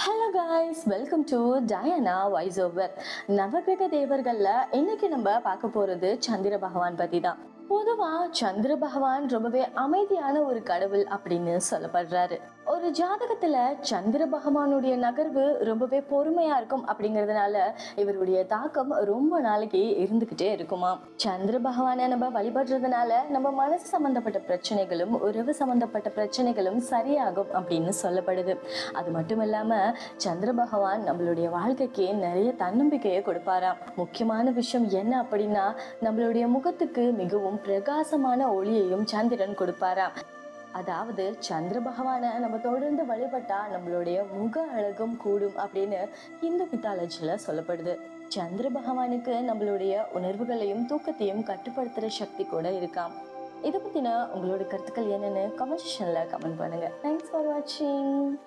Hello guys, welcome to Diana voice over. நவகிரக தேவர்கள்ல இன்னைக்கு நம்ம பார்க்க போறது சந்திர பகவான் பத்தி தான். பொதுவா சந்திர பகவான் ரொம்பவே அமைதியான ஒரு கடவுள் அப்படின்னு சொல்லப்படுறாரு. ஒரு ஜாதகத்துல சந்திர பகவானுடைய நகர்வு ரொம்பவே பொறுமையா இருக்கும் அப்படிங்கறதுனால இவருடைய தாக்கம் ரொம்ப நாளைக்கு இருந்துகிட்டே இருக்குமா. சந்திர பகவானை நம்ம வழிபடுறதுனால நம்ம மனசு சம்பந்தப்பட்ட பிரச்சனைகளும் உறவு சம்பந்தப்பட்ட பிரச்சனைகளும் சரியாகும் அப்படின்னு சொல்லப்படுது. அது மட்டும் இல்லாம சந்திர பகவான் நம்மளுடைய வாழ்க்கைக்கு நிறைய தன்னம்பிக்கையை கொடுப்பாராம். முக்கியமான விஷயம் என்ன அப்படின்னா, நம்மளுடைய முகத்துக்கு மிகவும் பிரகாசமான ஒளியையும் சந்திரன் கொடுப்பாராம். அதாவது சந்திர பகவானை நம்ம தொடர்ந்து வழிபட்டா நம்மளுடைய முக அழகும் கூடும் அப்படின்னு இந்து மித்தாலஜில சொல்லப்படுது. சந்திர பகவானுக்கு நம்மளுடைய உணர்வுகளையும் தூக்கத்தையும் கட்டுப்படுத்துற சக்தி கூட இருக்காம். இதை பத்தின உங்களோட கருத்துக்கள் என்னன்னு கமெண்ட் செக்ஷன்ல கமெண்ட் பண்ணுங்க. தேங்க்ஸ் ஃபார் வாட்சிங்.